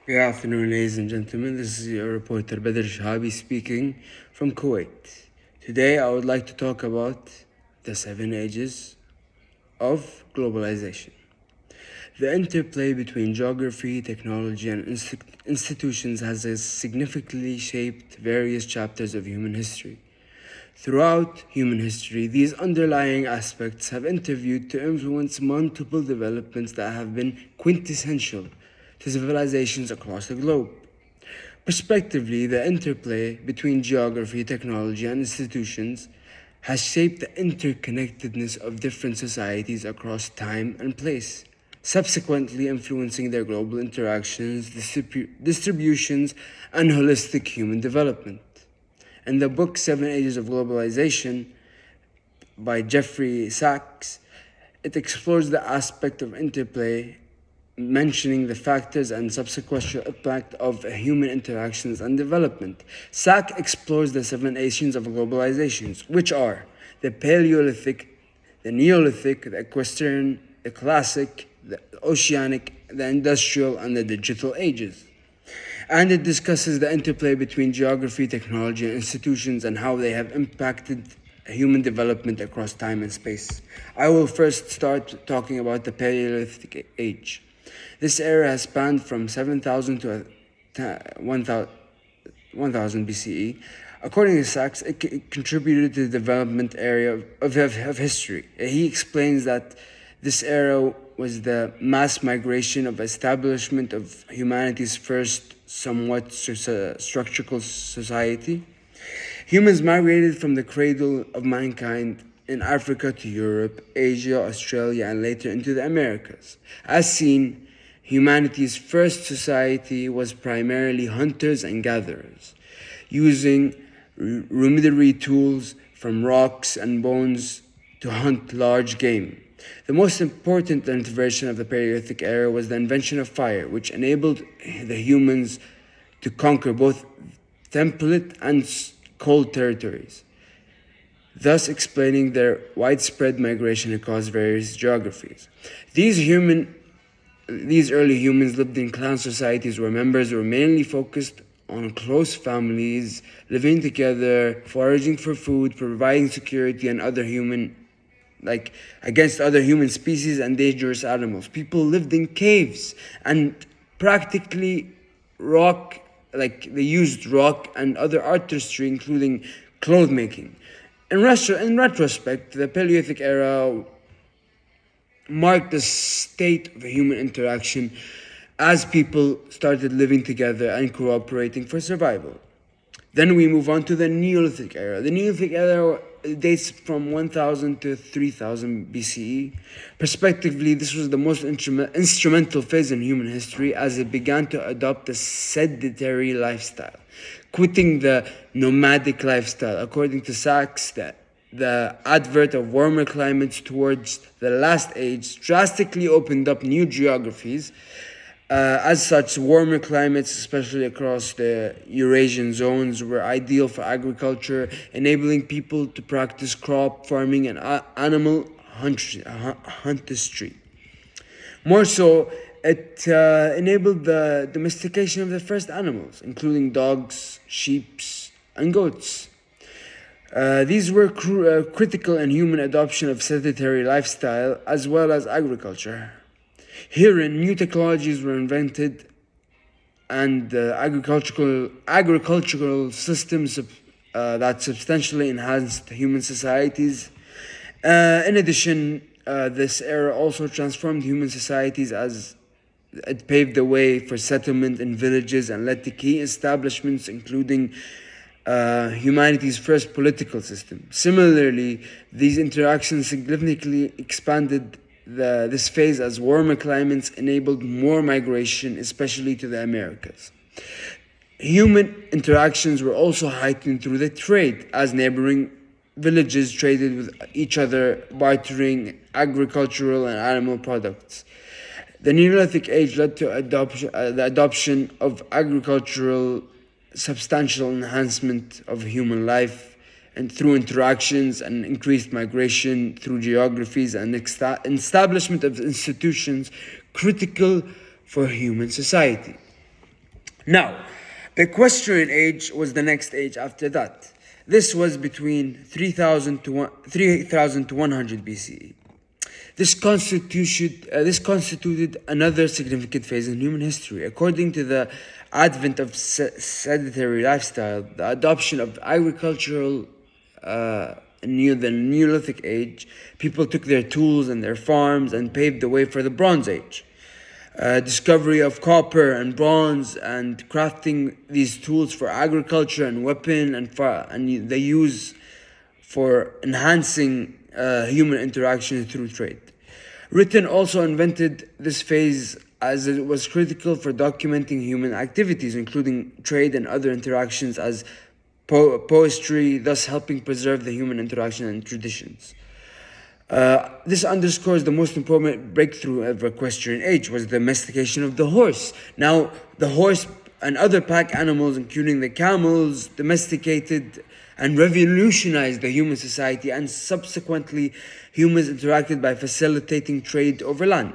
Good afternoon, ladies and gentlemen. This is your reporter Badr Shahabi speaking from Kuwait. Today, I would like to talk about the 7 ages of globalization. The interplay between geography, technology, and institutions has significantly shaped various chapters of human history. Throughout human history, these underlying aspects have interviewed to influence multiple developments that have been quintessential to civilizations across the globe. Prospectively, the interplay between geography, technology, and institutions has shaped the interconnectedness of different societies across time and place, subsequently influencing their global interactions, distributions, and holistic human development. In the book 7 Ages of Globalization by Jeffrey Sachs, it explores the aspect of interplay, mentioning the factors and subsequent impact of human interactions and development. Sachs explores the 7 Ages of globalizations, which are the Paleolithic, the Neolithic, the Equestrian, the Classic, the Oceanic, the Industrial, and the Digital ages. And it discusses the interplay between geography, technology, and institutions and how they have impacted human development across time and space. I will first start talking about the Paleolithic age. This era has spanned from 7,000 to 1000 BCE. According to Sachs, it contributed to the development area of history. He explains that this era was the mass migration of establishment of humanity's first somewhat structural society. Humans migrated from the cradle of mankind in Africa to Europe, Asia, Australia, and later into the Americas. As seen, humanity's first society was primarily hunters and gatherers, using rudimentary tools from rocks and bones to hunt large game. The most important intervention of the Paleolithic era was the invention of fire, which enabled the humans to conquer both temperate and cold territories, thus explaining their widespread migration across various geographies. These early humans lived in clan societies where members were mainly focused on close families, living together, foraging for food, providing security and other human against other human species and dangerous animals. People lived in caves and practically they used rock and other artistry, including cloth making. In retrospect, the Paleolithic era marked the state of human interaction as people started living together and cooperating for survival. Then we move on to the Neolithic era. The Neolithic era dates from 1000 to 3000 BCE. Prospectively, this was the most instrumental phase in human history as it began to adopt a sedentary lifestyle, quitting the nomadic lifestyle. According to Sachs, the advent of warmer climates towards the last age drastically opened up new geographies. As such, warmer climates, especially across the Eurasian zones, were ideal for agriculture, enabling people to practice crop farming and animal huntistry. More so, it enabled the domestication of the first animals, including dogs, sheep, and goats. These were critical in human adoption of sedentary lifestyle as well as agriculture. Herein, new technologies were invented and agricultural systems that substantially enhanced human societies. In addition, this era also transformed human societies as it paved the way for settlement in villages and led to key establishments, including humanity's first political system. Similarly, these interactions significantly expanded this phase as warmer climates enabled more migration, especially to the Americas. Human interactions were also heightened through the trade, as neighboring villages traded with each other, bartering agricultural and animal products. The Neolithic age led to the adoption of agricultural substantial enhancement of human life and through interactions and increased migration through geographies and establishment of institutions critical for human society. Now, the Equestrian Age was the next age after that. This was between 3000 to 100 BCE. This constituted another significant phase in human history. According to the advent of sedentary lifestyle, the adoption of agricultural the Neolithic age, people took their tools and their farms and paved the way for the Bronze Age. Discovery of copper and bronze and crafting these tools for agriculture and weapon and the use for enhancing human interaction through trade. Britain also invented this phase as it was critical for documenting human activities, including trade and other interactions as poetry, thus helping preserve the human interaction and traditions. This underscores the most important breakthrough of the Equestrian Age was the domestication of the horse. Now, the horse and other pack animals, including the camels, domesticated and revolutionized the human society, and subsequently humans interacted by facilitating trade over land.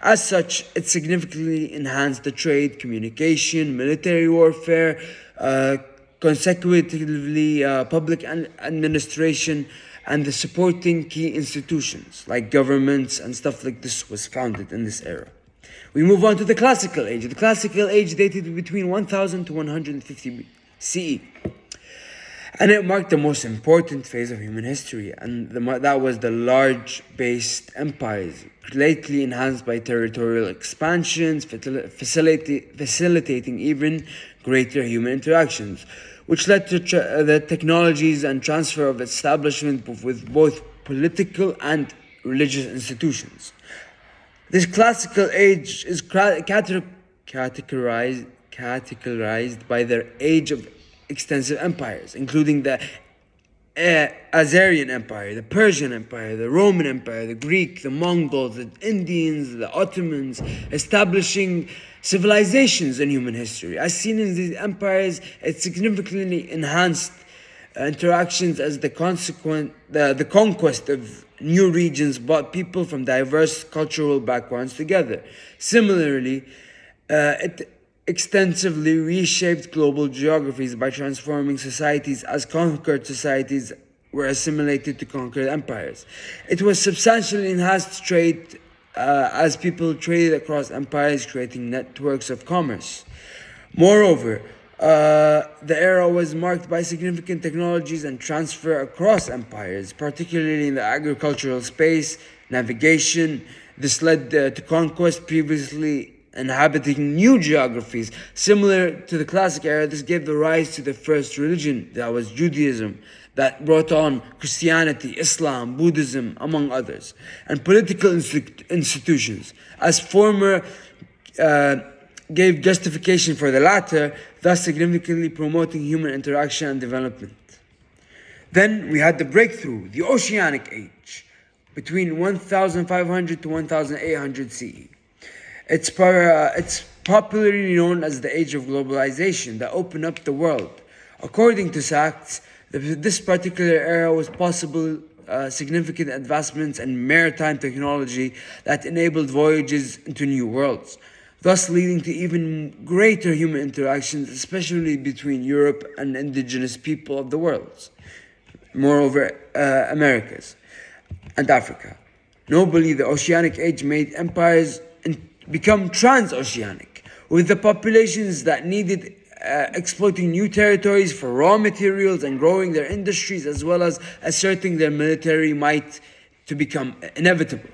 As such, it significantly enhanced the trade, communication, military warfare, consecutively public administration, and the supporting key institutions like governments and stuff like this was founded in this era. We move on to the Classical Age. The Classical Age dated between 1000 to 150 CE. And it marked the most important phase of human history, and that was the large-based empires, greatly enhanced by territorial expansions, facilitating even greater human interactions, which led to the technologies and transfer of establishment with both political and religious institutions. This classical age is categorized by their age of extensive empires, including the Azarian Empire, the Persian Empire, the Roman Empire, the Greek, the Mongols, the Indians, the Ottomans, establishing civilizations in human history. As seen in these empires, it significantly enhanced interactions as the conquest of new regions brought people from diverse cultural backgrounds together. Similarly, it extensively reshaped global geographies by transforming societies as conquered societies were assimilated to conquered empires. It was substantially enhanced trade as people traded across empires, creating networks of commerce. Moreover, the era was marked by significant technologies and transfer across empires, particularly in the agricultural space, navigation. This led to conquest previously inhabiting new geographies. Similar to the classic era, this gave the rise to the first religion, that was Judaism, that brought on Christianity, Islam, Buddhism, among others, and political institutions, as former gave justification for the latter, thus significantly promoting human interaction and development. Then we had the breakthrough, the Oceanic Age, between 1500 to 1800 CE. It's popularly known as the Age of Globalization that opened up the world. According to Sachs, this particular era was possible significant advancements in maritime technology that enabled voyages into new worlds, thus leading to even greater human interactions, especially between Europe and indigenous people of the world. Moreover, Americas and Africa. Notably, the Oceanic Age made empires become transoceanic, with the populations that needed exploiting new territories for raw materials and growing their industries, as well as asserting their military might to become inevitable.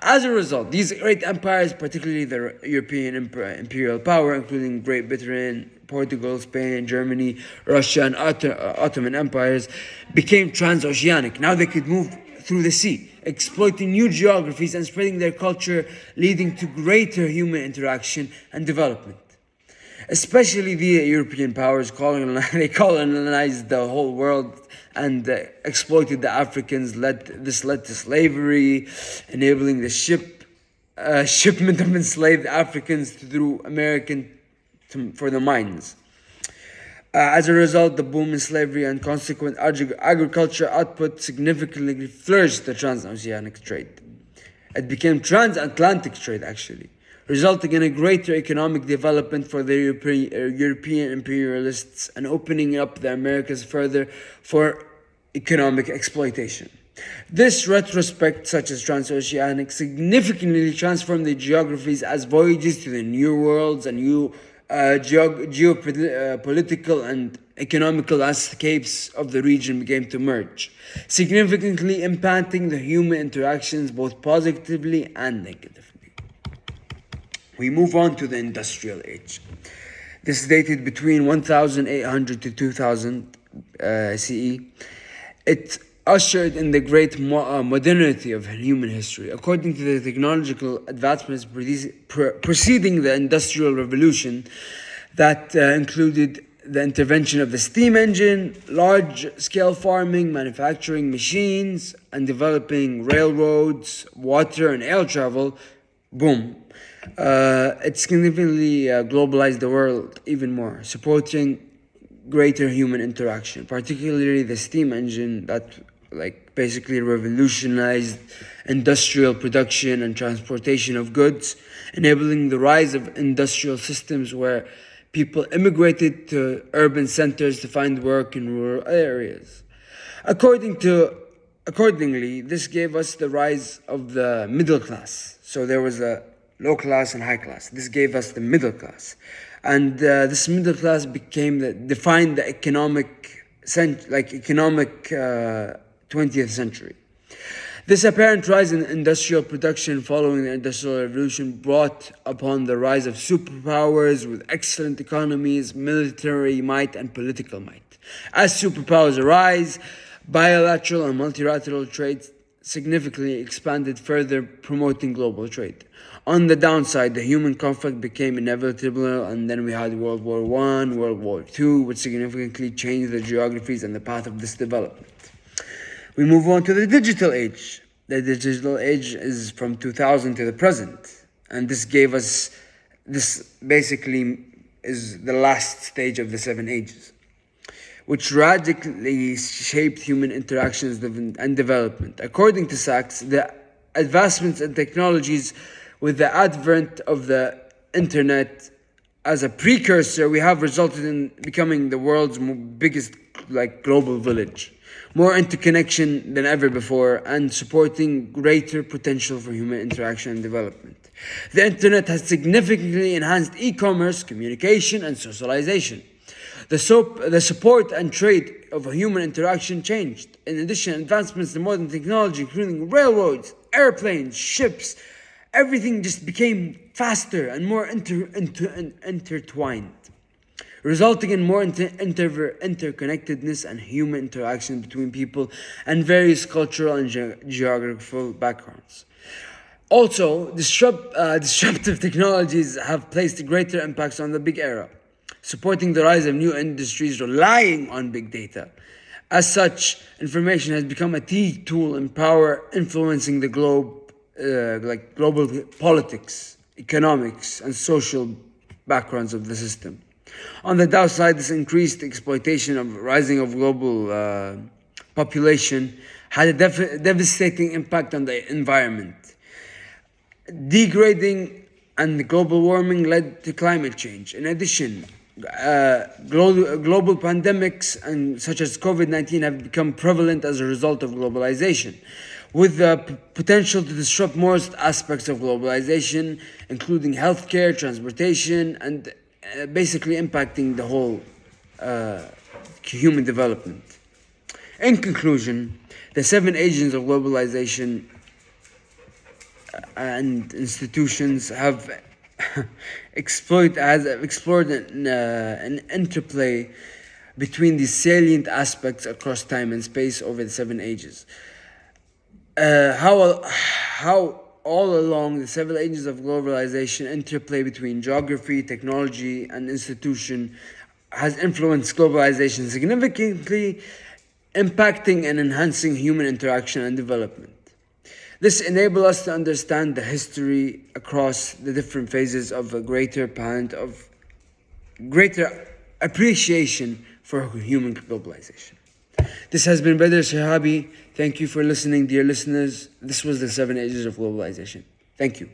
As a result, these great empires, particularly the European imperial power, including Great Britain, Portugal, Spain, Germany, Russia, and Ottoman empires, became transoceanic. Now they could move through the sea, exploiting new geographies and spreading their culture, leading to greater human interaction and development. Especially the European powers, they colonized the whole world and exploited the Africans. This led to slavery, enabling the shipment of enslaved Africans through for the mines. As a result, the boom in slavery and consequent agriculture output significantly flourished the transoceanic trade. It became transatlantic trade, actually, resulting in a greater economic development for the European imperialists and opening up the Americas further for economic exploitation. This retrospect, such as transoceanic, significantly transformed the geographies as voyages to the new worlds and new geopolitical and economical landscapes of the region began to merge, significantly impacting the human interactions both positively and negatively. We move on to the Industrial Age. This is dated between 1800 to 2000 CE. It ushered in the great modernity of human history. According to the technological advancements preceding the Industrial Revolution, that included the intervention of the steam engine, large-scale farming, manufacturing machines, and developing railroads, water, and air travel, boom. It significantly globalized the world even more, supporting greater human interaction, particularly the steam engine that basically revolutionized industrial production and transportation of goods, enabling the rise of industrial systems where people immigrated to urban centers to find work in rural areas. Accordingly, this gave us the rise of the middle class. So there was a low class and high class. This gave us the middle class. And this middle class defined the economic 20th century. This apparent rise in industrial production following the Industrial Revolution brought upon the rise of superpowers with excellent economies, military might, and political might. As superpowers arise, bilateral and multilateral trade significantly expanded, further promoting global trade. On the downside, the human conflict became inevitable, and then we had World War I, World War II, which significantly changed the geographies and the path of this development. We move on to the Digital Age. The Digital Age is from 2000 to the present, and this basically is the last stage of the 7 Ages, which radically shaped human interactions and development. According to Sachs, the advancements in technologies with the advent of the internet as a precursor, we have resulted in becoming the world's biggest global village, more interconnection than ever before, and supporting greater potential for human interaction and development. The internet has significantly enhanced e-commerce, communication, and socialization. The support and trade of human interaction changed. In addition, advancements in modern technology, including railroads, airplanes, ships, everything just became faster and more intertwined, resulting in more interconnectedness and human interaction between people and various cultural and geographical backgrounds. Also, disruptive technologies have placed greater impacts on the big era, supporting the rise of new industries relying on big data. As such, information has become a key tool in power, influencing the global politics, economics, and social backgrounds of the system. On the downside, this increased exploitation of rising of global population had a devastating impact on the environment. Degrading and global warming led to climate change. In addition, global pandemics such as COVID-19 have become prevalent as a result of globalization, with the potential to disrupt most aspects of globalization, including healthcare, transportation, and basically impacting the whole human development. In conclusion, the 7 agents of globalization and institutions have explored an interplay between these salient aspects across time and space over the 7 ages. How all along the 7 ages of globalization interplay between geography, technology, and institution has influenced globalization significantly, impacting and enhancing human interaction and development. This enables us to understand the history across the different phases of a greater appreciation for human globalization. This has been Brother Shahabi. Thank you for listening, dear listeners. This was the 7 Ages of Globalization. Thank you.